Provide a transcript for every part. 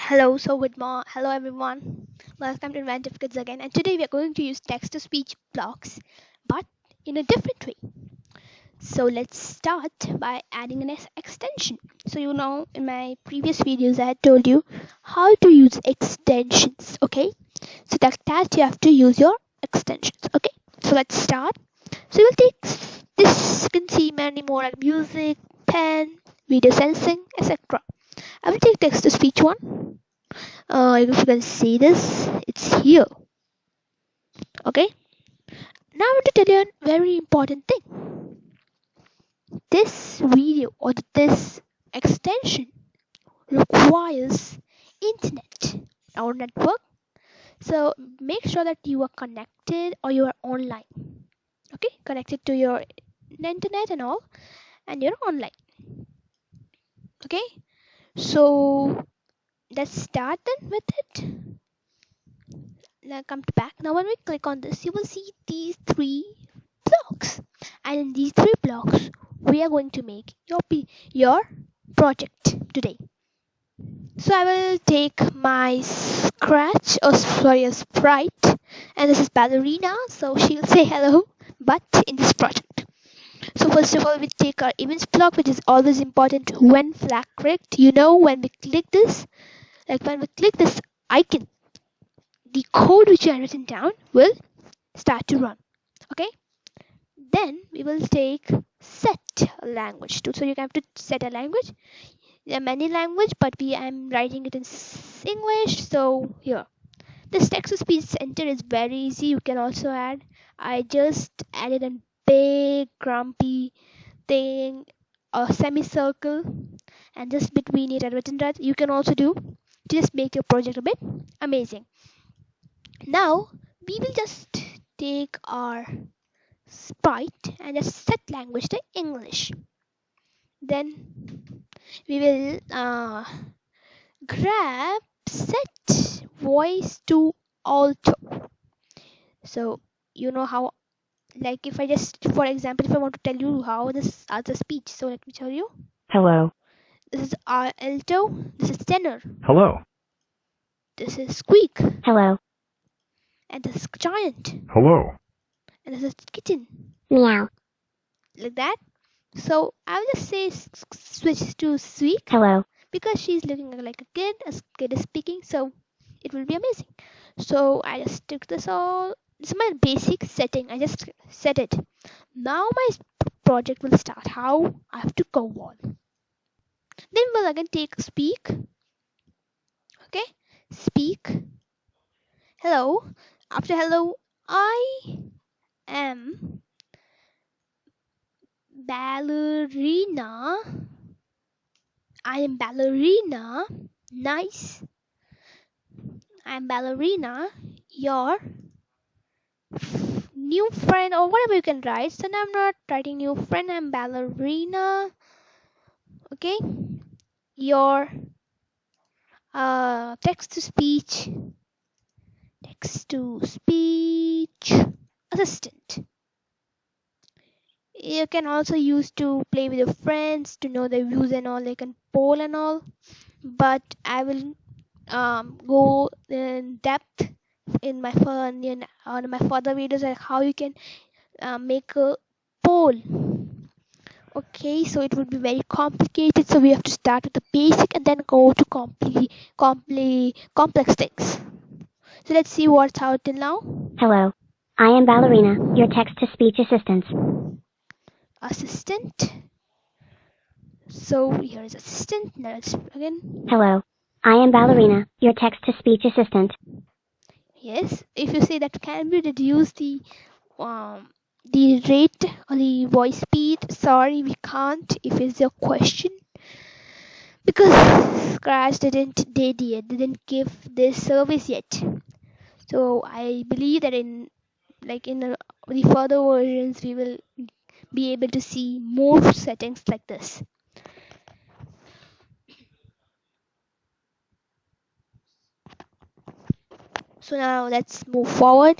Hello everyone. Welcome to Inventive Kids again. And today we are going to use text to speech blocks, but in a different way. So let's start by adding an extension. So in my previous videos I had told you how to use extensions. Okay. So that you have to use your extensions. Okay. So let's start. So we'll take this. You can see many more like music, pen, video sensing, etc. I will take text to speech one. If you can see this, it's here. Okay. Now I want to tell you a very important thing. This video or this extension requires internet or network. So make sure that you are connected or you are online. Okay, connected to your internet and all, and you're online. Okay, so let's start then with it. Now come back. Now when we click on this, you will see these three blocks, and in these three blocks we are going to make your project today. So I will take my scratch or sorry a sprite, and this is ballerina, so she'll say hello but in this project. So first of all we take our events block, which is always important when flag clicked. When we click this, like when we click this icon, the code which you have written down will start to run. Okay, then we will take set language too. So you have to set a language. There are many language, but I'm writing it in English. So here, this text to speech center is very easy. You can also add. I just added a big grumpy thing, a semicircle, and just between it I've written that. You can also do to just make your project a bit amazing. Now we will just take our sprite and just set language to English. Then we will grab set voice to alto. So you know how, like if I just, for example, if I want to tell you how this other speech, so let me tell you. Hello. This is alto, this is tenor, Hello. this is squeak, Hello. and this is giant, Hello. and this is kitten, Meow. like that. So I will just say switch to squeak Hello. because she's looking like a kid. A kid is speaking, so it will be amazing. So I just took this all. This is my basic setting. I just set it. Now my project will start. How I have to go on. Then we'll again take speak. Okay, speak. Hello. After hello, I am ballerina. I am ballerina. Nice. I'm ballerina. Your new friend or whatever you can write. So now I'm not writing new friend. I'm ballerina. Okay. Your text to speech assistant. You can also use to play with your friends to know their views and all. They can poll and all. But I will go in depth in my on my further videos, like how you can make a poll. Okay, so it would be very complicated, so we have to start with the basic and then go to complex things. So let's see what's out till now. Hello. I am Ballerina, your text-to-speech assistant. Assistant. So here is assistant. Now let's again. Hello. I am Ballerina, your text-to-speech assistant. Yes, if you say that can we reduce the rate or the voice speed, sorry we can't if it's your question, because Scratch didn't give this service yet. So I believe that in the further versions we will be able to see more settings like this. So now let's move forward.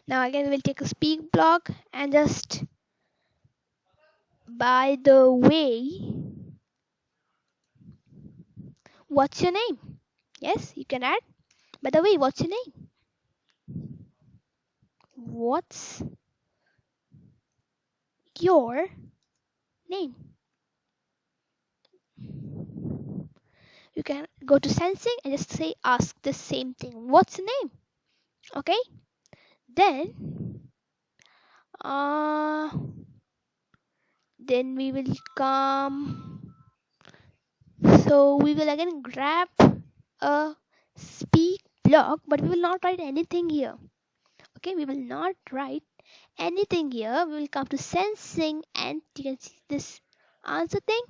Now again we will take a speak block, and just by the way, what's your name? Yes, you can add. By the way, what's your name? What's your name? You can go to sensing and just say ask the same thing. What's your name? Okay. Then uh then we will come. So we will again grab a speak block, but we will not write anything here. Okay, we will not write anything here. We will come to sensing and you can see this answer thing.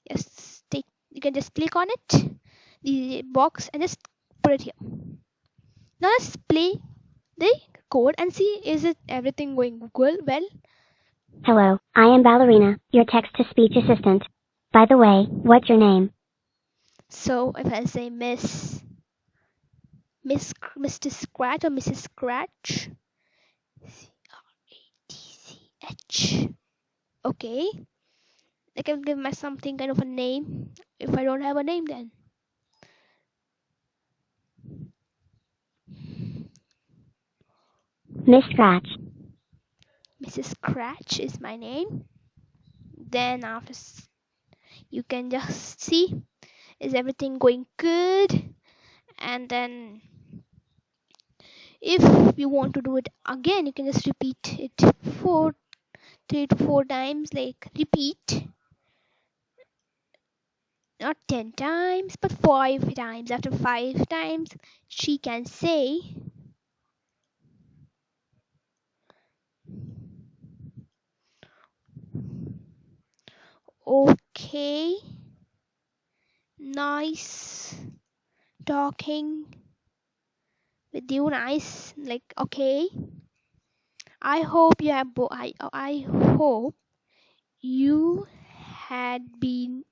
Yes, take, you can just click on it, the box, and just put it here. Now let's play the code and see is it everything going well. Hello, I am Ballerina, your text to speech assistant. By the way, what's your name? So if I say Mr. Scratch or Mrs. Scratch, CRATCH. Okay, I can give my something kind of a name. If I don't have a name, then Miss Scratch. Mrs. Scratch is my name. Then after you can just see is everything going good, and then if you want to do it again, you can just repeat it 3 to 4 times, like repeat not 10 times but 5 times. After 5 times she can say okay, nice talking with you, nice, like okay. I hope you have I hope you had been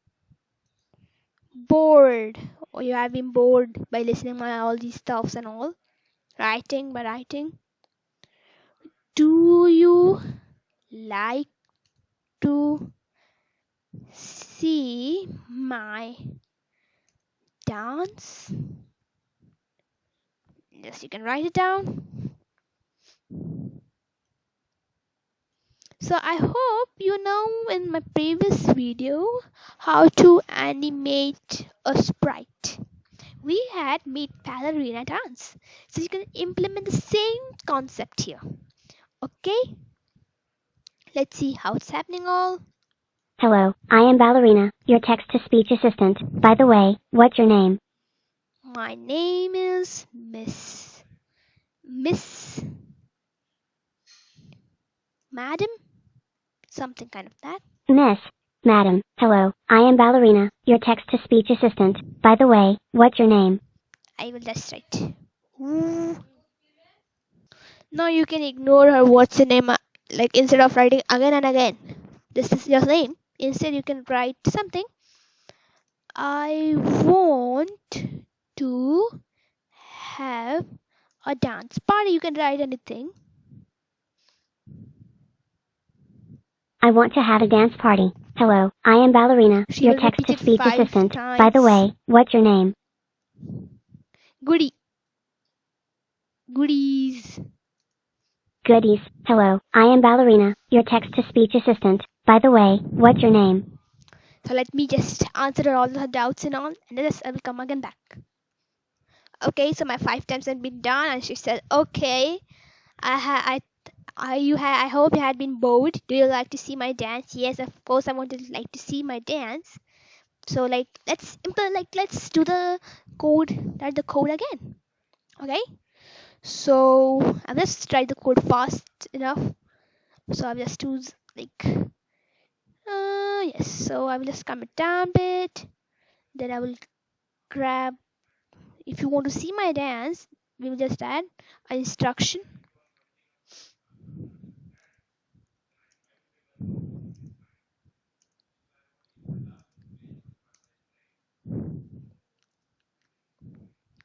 bored, or you have been bored by listening to all these stuffs and all writing. Do you like to see my dance? Yes, you can write it down. So I hope you know in my previous video how to animate a sprite. We had made ballerina dance. So you can implement the same concept here. Okay, let's see how it's happening all. Hello, I am Ballerina, your text to speech assistant. By the way, what's your name? My name is Miss Madam, something kind of that. Miss. Madam. Hello, I am Ballerina, your text to speech assistant. By the way, what's your name? I will just write. Ooh. Now you can ignore her what's your name, like instead of writing again and again. This is your name. Instead you can write something. I want to have a dance party. You can write anything. I want to have a dance party. Hello, I am Ballerina, She your will text repeat to it speech 5 assistant. By the times. way, what's your name? Goody. Goodies. Goodies. Hello, I am Ballerina, your text to speech assistant. By the way, what's your name? So let me just answer all her doubts and all, and then I will come again back. Okay, so my 5 times have been done, and she said, "Okay, I hope you had been bored. Do you like to see my dance?" Yes, of course, I wanted like to see my dance. So like, let's do the write the code again. Okay, so I'll just write the code fast enough. So I'll just choose like, yes. So I will just come it down a bit. Then I will grab. If you want to see my dance, we will just add an instruction.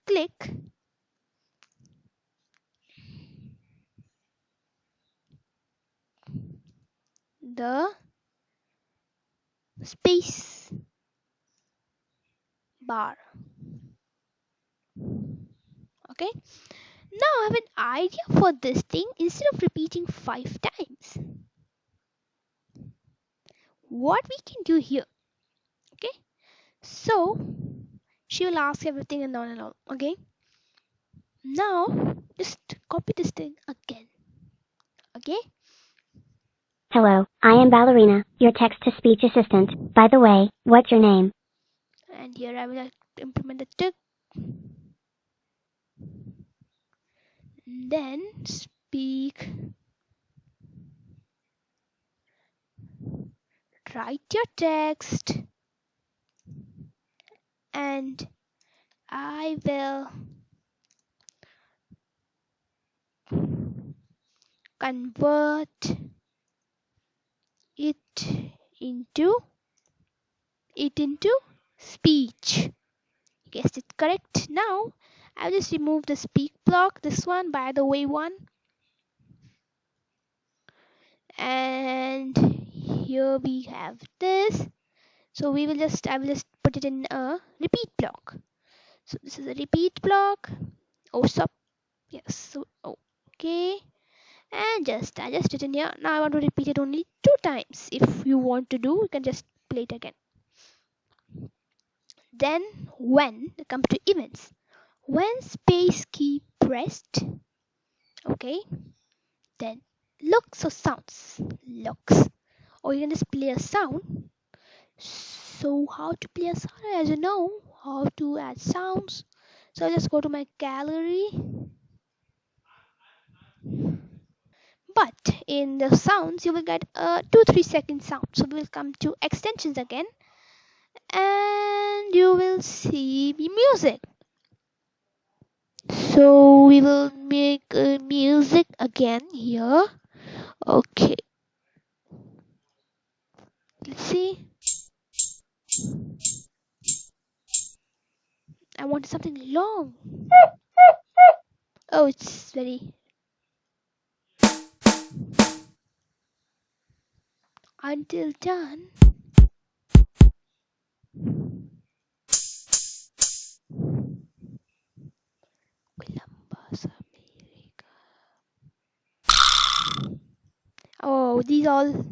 Click the space bar. Okay. Now I have an idea for this thing. Instead of repeating 5 times, what we can do here. Okay. So she will ask everything and on and on. Okay. Now just copy this thing again. Okay. Hello, I am Ballerina, your text-to-speech assistant. By the way, what's your name? And here I will implement the tick. Then speak. Write your text. And I will convert it into speech. Guessed it correct. Now I'll just remove the speak block, this one, by the way one. And here we have this. So I will just put it in a repeat block. So this is a repeat block. Oh, stop. Yes. So okay. And I just did it in here. Now I want to repeat it only 2 times. If you want to do, you can just play it again. Then when it comes to events, when space key pressed, okay, then looks or sounds, looks, or you can just play a sound. So how to play a sound? As you know how to add sounds. So I'll just go to my gallery. But in the sounds, you will get a 2-3 second sound. So we will come to extensions again, and you will see the music. So we will make music again here. Okay. Let's see. I want something long. Oh, it's very. Until done. Columbus, America. Oh, these all.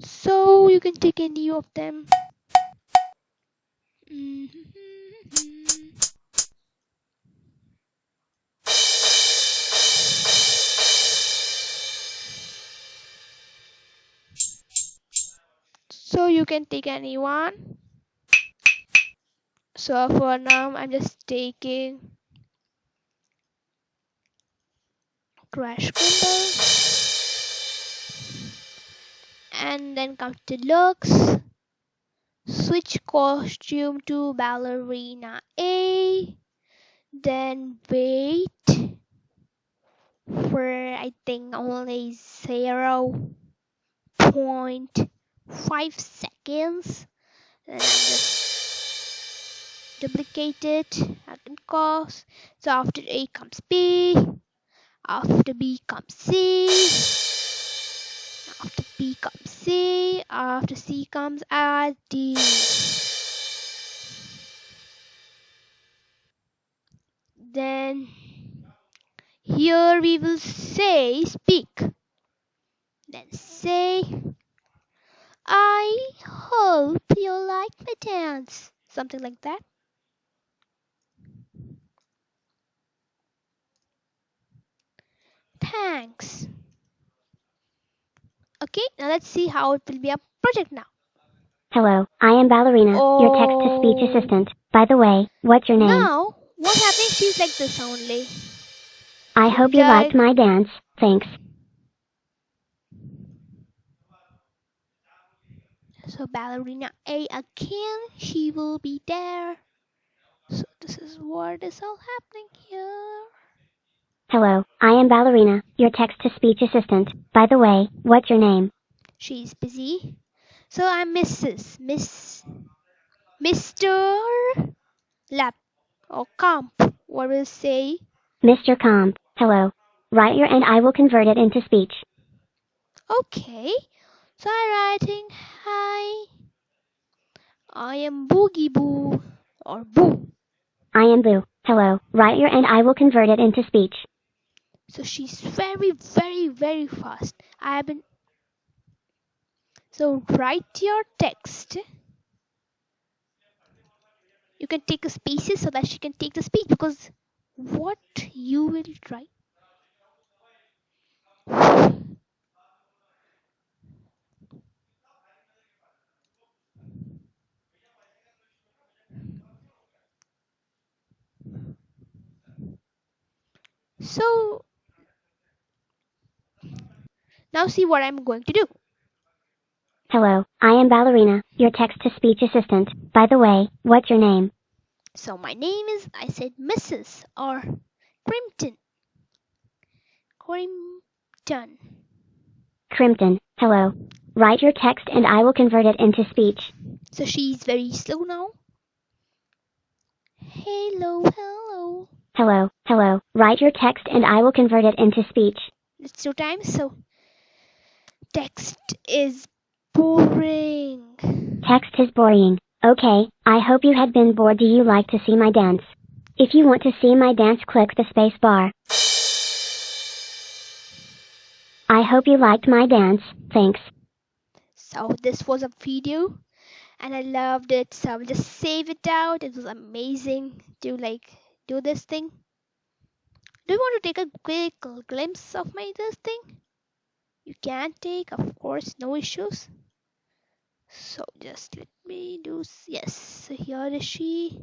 So you can take any of them. So you can take any one. So for now, I'm just taking Crash Cymbal. And then come to looks. Switch costume to Ballerina A. Then wait for I think only 0.5 seconds. Then I'm just duplicate it. I can cause. So after A comes B. After B comes C. After B comes C. After C comes D. Then here we will say speak. Then say, I hope you like my dance. Something like that. Thanks. Okay, now let's see how it will be a project now. Hello, I am Ballerina, your text-to-speech assistant. By the way, what's your name? Now, what happens? She's like this only. I hope you liked my dance. Thanks. So Ballerina A again, she will be there. So this is what is all happening here. Hello, I am Ballerina, your text-to-speech assistant. By the way, what's your name? She's busy. So I'm Mr. Lap or Comp. What will say? Mr. Comp. Hello. Write your and I will convert it into speech. Okay. So I'm writing, hi. I am Boogie Boo. or Boo. I am Boo. Hello. Write your and I will convert it into speech. So she's very, very, very fast. So write your text. You can take a spaces so that she can take the speech, because what you will write. So now see what I'm going to do. Hello. I am Ballerina, your text-to-speech assistant. By the way, what's your name? So my name is, I said Mrs. or Crimpton. Crimpton. Crimpton. Hello. Write your text and I will convert it into speech. So she's very slow now. Hello, hello. Hello. Hello. Write your text and I will convert it into speech. It's 2 times. So text is boring. Text is boring. Okay, I hope you had been bored. Do you like to see my dance? If you want to see my dance, click the space bar. I hope you liked my dance. Thanks. So this was a video and I loved it. So I will just save it out. It was amazing to do this thing. Do you want to take a quick glimpse of this thing? You can take, of course, no issues. So just let me do, yes, so here is she.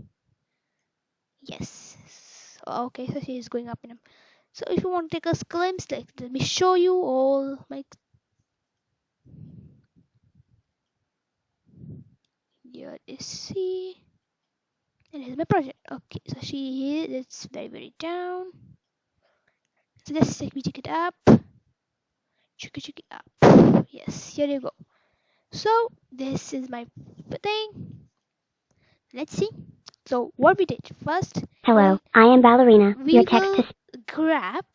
Yes, okay, so she is going up in him. So if you want to take a glimpse, let me show you all my, here is she, and here's my project. Okay, so she is, it's very, very down. So let's check it up. Check it up. Yes, here you go. So this is my thing. Let's see. So what we did first. Hello, I am Ballerina. We will grab.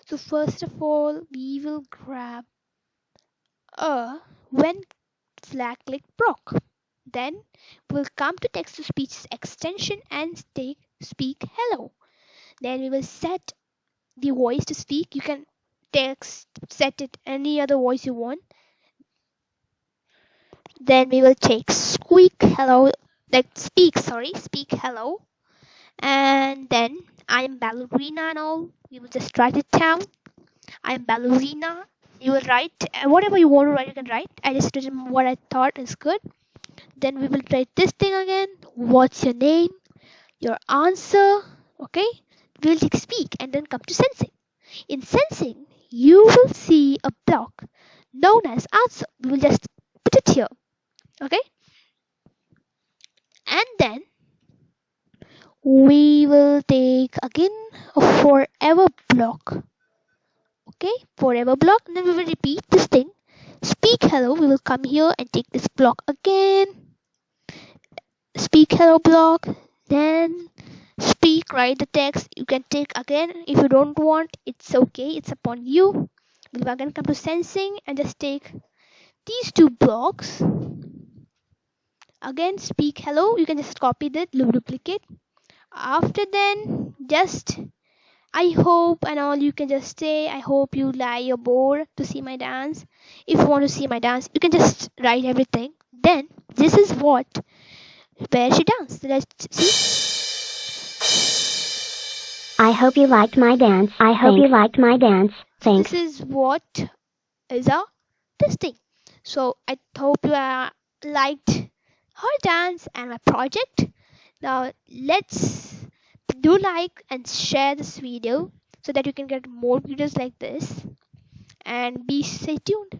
So first of all, we will grab a when flag click proc. Then we'll come to text to speech extension and take speak hello. Then we will set the voice to speak. You can set it any other voice you want. Then we will take speak hello, speak hello. And then I'm Ballerina now. You will just write it down. I'm Ballerina. You will write whatever you want to write, you can write. I just written what I thought is good. Then we will write this thing again. What's your name? Your answer. Okay? We will take speak and then come to sensing. In sensing, you will see a block known as answer. We will just put it here. Okay? And then we will take again a forever block. Okay, forever block, and then we will repeat this thing. Speak hello, we will come here and take this block again. Speak hello block, then speak, write the text. You can take again. If you don't want, it's okay, it's upon you. We'll again come to sensing and just take these 2 blocks. Again, speak hello, you can just copy that, duplicate. After then, just I hope and all you can just say, I hope you you're bored to see my dance. If you want to see my dance, you can just write everything. Then this is where she danced. Let's see. I hope you liked my dance. I hope you liked my dance. Thanks. This is what is this thing. So I hope you liked her dance and my project. Now let's do like and share this video so that you can get more videos like this, and stay tuned.